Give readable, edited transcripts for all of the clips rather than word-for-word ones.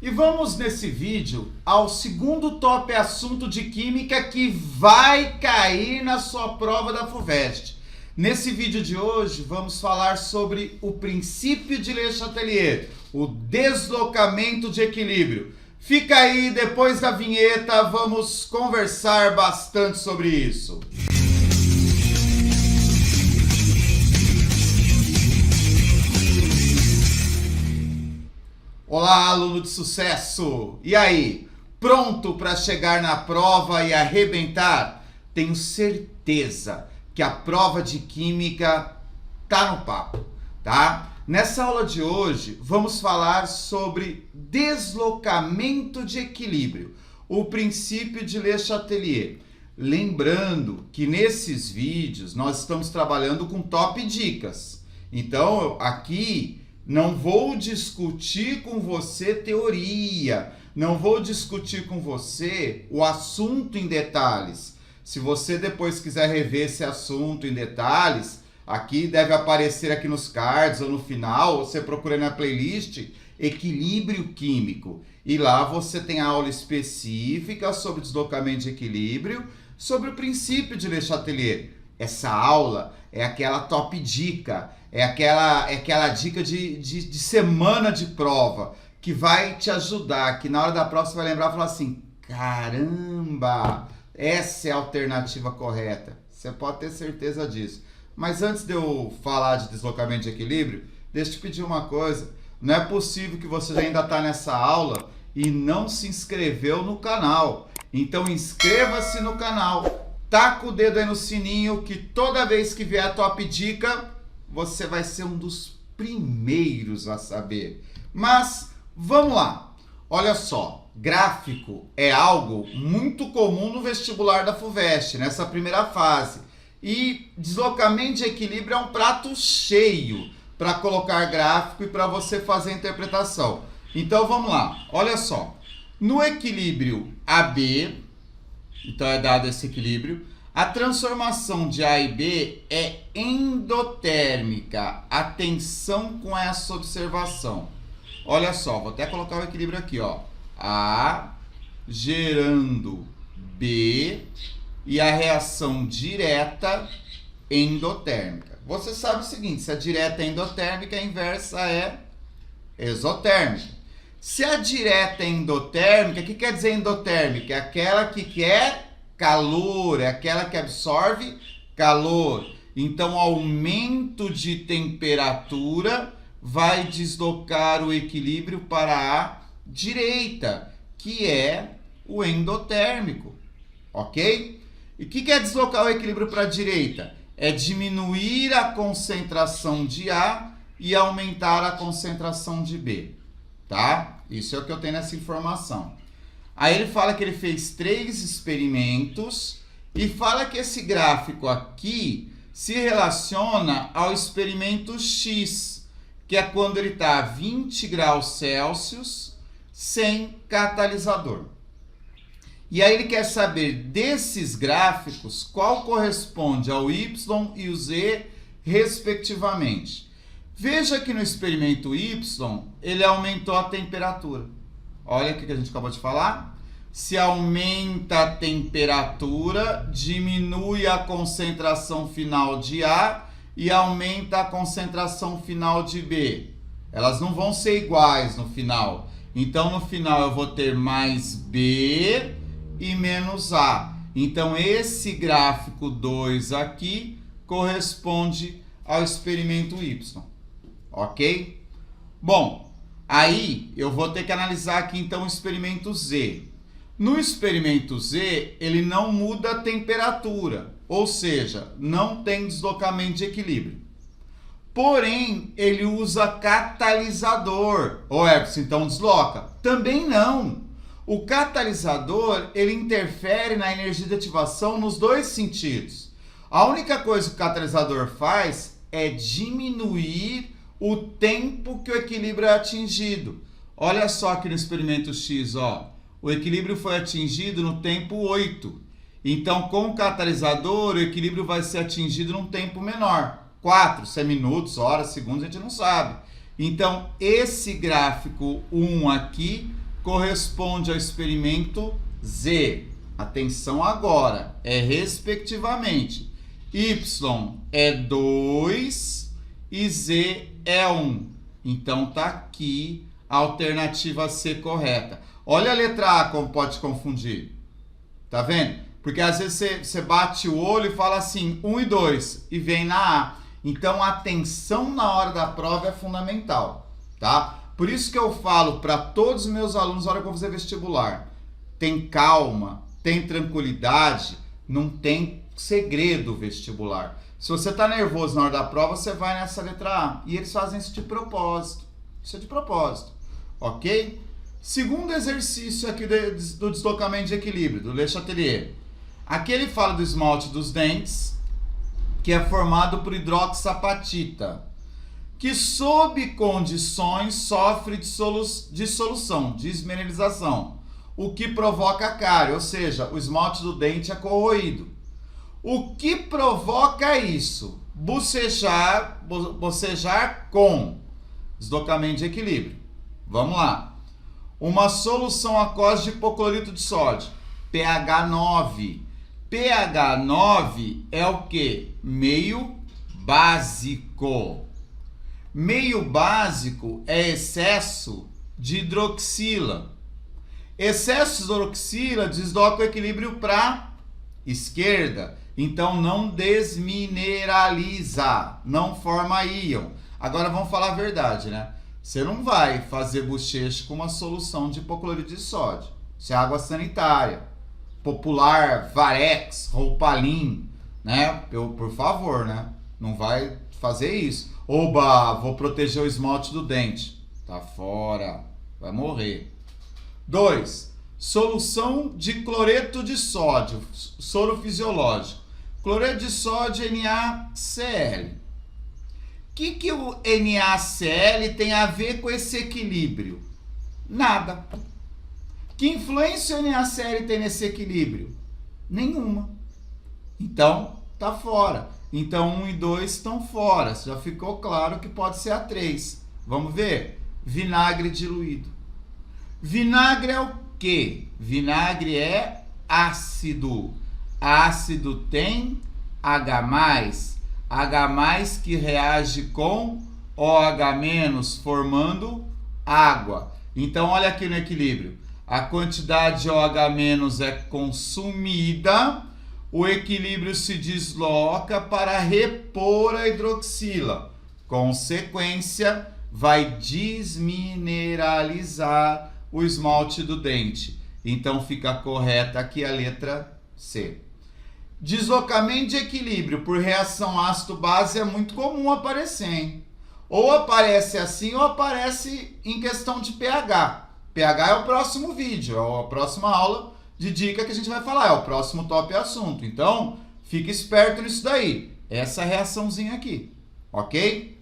E vamos nesse vídeo ao segundo top assunto de química que vai cair na sua prova da FUVEST. Nesse vídeo de hoje vamos falar sobre o princípio de Le Chatelier, o deslocamento de equilíbrio. Fica aí, depois da vinheta vamos conversar bastante sobre isso. Olá, aluno de sucesso! E aí, pronto para chegar na prova e arrebentar? Tenho certeza que a prova de química tá no papo, tá? Nessa aula de hoje, vamos falar sobre deslocamento de equilíbrio, o princípio de Le Chatelier. Lembrando que nesses vídeos nós estamos trabalhando com top dicas. Então, aqui não vou discutir com você teoria, não vou discutir com você o assunto em detalhes. Se você depois quiser rever esse assunto em detalhes, aqui deve aparecer aqui nos cards ou no final, você procura na playlist Equilíbrio Químico. E lá você tem a aula específica sobre deslocamento de equilíbrio, sobre o princípio de Le Chatelier. Essa aula é aquela top dica, é aquela dica de semana de prova, que vai te ajudar, que na hora da prova você vai lembrar e falar assim, caramba, essa é a alternativa correta. Você pode ter certeza disso. Mas antes de eu falar de deslocamento de equilíbrio, deixa eu te pedir uma coisa. Não é possível que você ainda está nessa aula e não se inscreveu no canal. Então inscreva-se no canal. Taca o dedo aí no sininho que toda vez que vier a top dica, você vai ser um dos primeiros a saber. Mas vamos lá. Olha só, gráfico é algo muito comum no vestibular da FUVEST, nessa primeira fase. E deslocamento de equilíbrio é um prato cheio para colocar gráfico e para você fazer a interpretação. Então vamos lá, olha só. No equilíbrio AB, então é dado esse equilíbrio, a transformação de A e B é endotérmica. Atenção com essa observação. Olha só, vou até colocar o equilíbrio aqui, ó. A gerando B e a reação direta endotérmica. Você sabe o seguinte, se a direta é endotérmica, a inversa é exotérmica. Se a direta é endotérmica, o que quer dizer endotérmica? É aquela que quer calor, é aquela que absorve calor. Então, aumento de temperatura vai deslocar o equilíbrio para a direita, que é o endotérmico, ok? E o que é deslocar o equilíbrio para a direita? É diminuir a concentração de A e aumentar a concentração de B, tá? Isso é o que eu tenho nessa informação. Aí ele fala que ele fez 3 experimentos e fala que esse gráfico aqui se relaciona ao experimento X, que é quando ele está a 20 graus Celsius sem catalisador. E aí ele quer saber desses gráficos qual corresponde ao Y e o Z, respectivamente. Veja que no experimento Y, ele aumentou a temperatura. Olha o que a gente acabou de falar. Se aumenta a temperatura, diminui a concentração final de A e aumenta a concentração final de B. Elas não vão ser iguais no final. Então, no final, eu vou ter mais B e menos A. Então, esse gráfico 2 aqui corresponde ao experimento Y. Ok? Bom, aí eu vou ter que analisar aqui então o experimento Z. No experimento Z, ele não muda a temperatura, ou seja, não tem deslocamento de equilíbrio. Porém, ele usa catalisador. Ô, Everson, então desloca? Também não. O catalisador, ele interfere na energia de ativação nos dois sentidos. A única coisa que o catalisador faz é diminuir o tempo que o equilíbrio é atingido. Olha só aqui no experimento X, ó. O equilíbrio foi atingido no tempo 8. Então, com o catalisador, o equilíbrio vai ser atingido num tempo menor. 4, se é minutos, horas, segundos, a gente não sabe. Então, esse gráfico 1 aqui corresponde ao experimento Z. Atenção agora, é respectivamente. Y é 2 e Z é 1. Então tá aqui a alternativa C correta. Olha a letra A como pode confundir. Tá vendo? Porque às vezes você bate o olho e fala assim, 1 e 2, e vem na A. Então a atenção na hora da prova é fundamental, tá? Por isso que eu falo para todos os meus alunos na hora que eu vou fazer vestibular. Tem calma, tem tranquilidade, não tem segredo vestibular. Se você está nervoso na hora da prova, você vai nessa letra A. E eles fazem isso de propósito. Isso é de propósito, ok? Segundo exercício aqui do deslocamento de equilíbrio, do Le Chatelier. Aqui ele fala do esmalte dos dentes, que é formado por hidroxapatita, que sob condições sofre dissolução, desmineralização, o que provoca cárie, ou seja, o esmalte do dente é corroído. O que provoca isso? Bocejar com deslocamento de equilíbrio. Vamos lá. Uma solução aquosa de hipoclorito de sódio, pH 9. pH 9 é o que? Meio básico. Meio básico é excesso de hidroxila. Excesso de hidroxila desloca o equilíbrio para esquerda. Então não desmineraliza, não forma íon. Agora vamos falar a verdade, né? Você não vai fazer bochecha com uma solução de hipoclorito de sódio. Isso é água sanitária. Popular, Varex, Roupalin, né? Por favor, né? Não vai fazer isso. Oba, vou proteger o esmalte do dente. Tá fora, vai morrer. 2. Solução de cloreto de sódio, soro fisiológico. Cloreto de sódio NaCl. O que o NaCl tem a ver com esse equilíbrio? Nada. Que influência o NaCl tem nesse equilíbrio? Nenhuma. Então, tá fora. Então, 1 e 2 estão fora. Já ficou claro que pode ser a 3. Vamos ver? Vinagre diluído. Vinagre é o quê? Vinagre é ácido. Ácido tem H+, H+ que reage com OH- formando água. Então, olha aqui no equilíbrio. A quantidade de OH- é consumida, o equilíbrio se desloca para repor a hidroxila. Consequência, vai desmineralizar o esmalte do dente. Então, fica correta aqui a letra C. Deslocamento de equilíbrio por reação ácido-base é muito comum aparecer, hein? Ou aparece assim, ou aparece em questão de pH. pH é o próximo vídeo, é a próxima aula de dica que a gente vai falar, é o próximo top assunto. Então, fique esperto nisso daí. Essa reaçãozinha aqui, ok?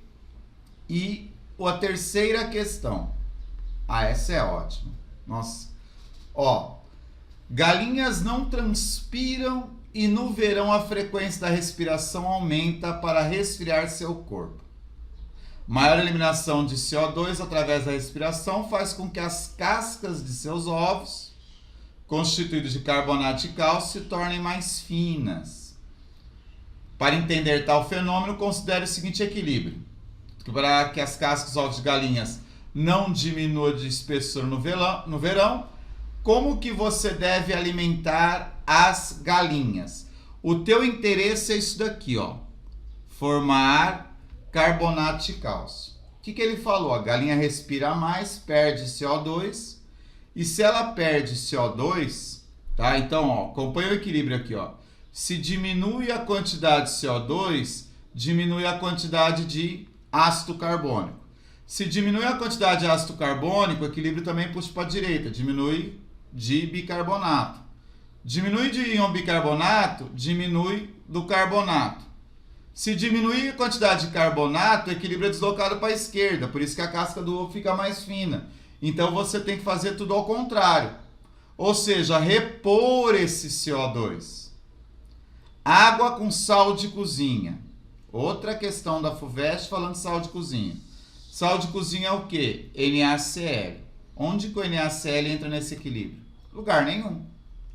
E a terceira questão. Ah, essa é ótima. Nossa. Ó, galinhas não transpiram e no verão a frequência da respiração aumenta para resfriar seu corpo. Maior eliminação de CO2 através da respiração faz com que as cascas de seus ovos, constituídos de carbonato de cálcio, se tornem mais finas. Para entender tal fenômeno, considere o seguinte equilíbrio. Para que as cascas dos ovos de galinhas não diminuam de espessura no verão, como que você deve alimentar as galinhas? O teu interesse é isso daqui, ó. Formar carbonato de cálcio. O que ele falou? A galinha respira mais, perde CO2. E se ela perde CO2, tá? Então, ó, acompanha o equilíbrio aqui, ó. Se diminui a quantidade de CO2, diminui a quantidade de ácido carbônico. Se diminui a quantidade de ácido carbônico, o equilíbrio também puxa para a direita, diminui de bicarbonato. Diminui de íon bicarbonato, diminui do carbonato. Se diminuir a quantidade de carbonato, o equilíbrio é deslocado para a esquerda, por isso que a casca do ovo fica mais fina. Então você tem que fazer tudo ao contrário. Ou seja, repor esse CO2. Água com sal de cozinha. Outra questão da FUVEST falando de sal de cozinha. Sal de cozinha é o quê? NaCl. Onde que o NaCl entra nesse equilíbrio? Lugar nenhum.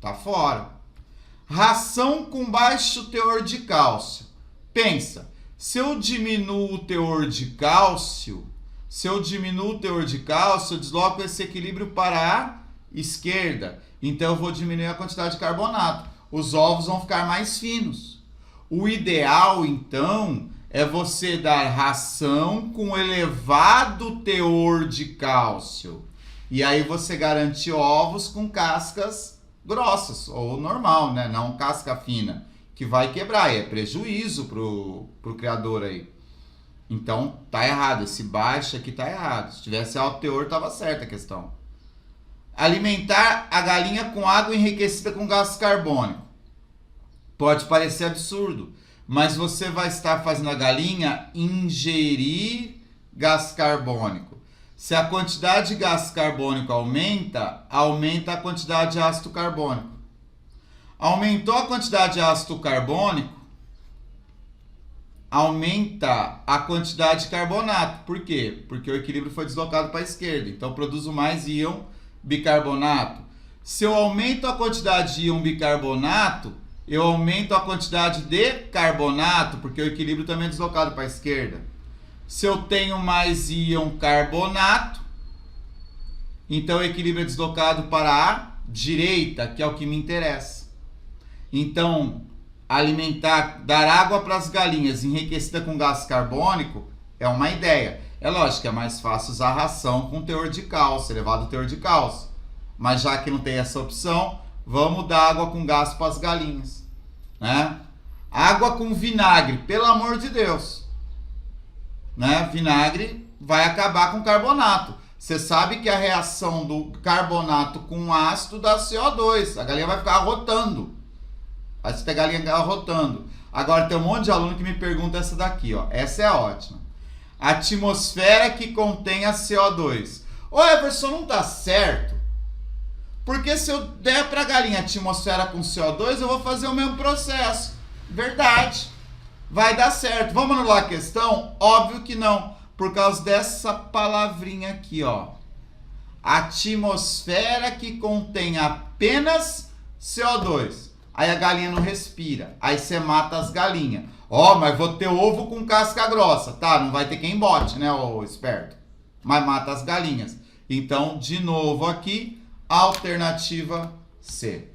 Tá fora. Ração com baixo teor de cálcio. Pensa, se eu diminuo o teor de cálcio, eu desloco esse equilíbrio para a esquerda. Então eu vou diminuir a quantidade de carbonato. Os ovos vão ficar mais finos. O ideal, então, é você dar ração com elevado teor de cálcio. E aí você garante ovos com cascas grossas, ou normal, né? Não casca fina, que vai quebrar. E é prejuízo pro criador aí. Então, tá errado. Esse baixo aqui tá errado. Se tivesse alto teor, tava certa a questão. Alimentar a galinha com água enriquecida com gás carbônico. Pode parecer absurdo, mas você vai estar fazendo a galinha ingerir gás carbônico. Se a quantidade de gás carbônico aumenta, aumenta a quantidade de ácido carbônico. Aumentou a quantidade de ácido carbônico, aumenta a quantidade de carbonato. Por quê? Porque o equilíbrio foi deslocado para a esquerda. Então, produzo mais íon bicarbonato. Se eu aumento a quantidade de íon bicarbonato, eu aumento a quantidade de carbonato, porque o equilíbrio também é deslocado para a esquerda. Se eu tenho mais íon carbonato, então o equilíbrio é deslocado para a direita, que é o que me interessa. Então, dar água para as galinhas enriquecida com gás carbônico é uma ideia. É lógico que é mais fácil usar ração com teor de cálcio, elevado teor de cálcio. Mas já que não tem essa opção, vamos dar água com gás para as galinhas, né? Água com vinagre, pelo amor de Deus, né? Vinagre vai acabar com carbonato. Você sabe que a reação do carbonato com ácido dá CO2. A galinha vai ficar arrotando. Aí você tem a galinha arrotando. Agora tem um monte de aluno que me pergunta essa daqui, ó. Essa é ótima. Atmosfera que contém a CO2. Ô Everson, não tá certo? Porque se eu der para a galinha atmosfera com CO2, eu vou fazer o mesmo processo. Verdade. Vai dar certo. Vamos anular a questão? Óbvio que não. Por causa dessa palavrinha aqui, ó. Atmosfera que contém apenas CO2. Aí a galinha não respira. Aí você mata as galinhas. Ó, mas vou ter ovo com casca grossa. Tá, não vai ter quem bote, né, ô esperto? Mas mata as galinhas. Então, de novo aqui, alternativa C.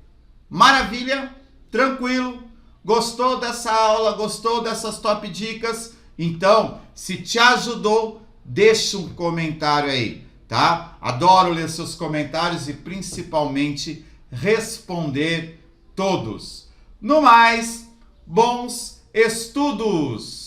Maravilha? Tranquilo? Gostou dessa aula? Gostou dessas top dicas? Então, se te ajudou, deixa um comentário aí, tá? Adoro ler seus comentários e principalmente responder todos. No mais, bons estudos!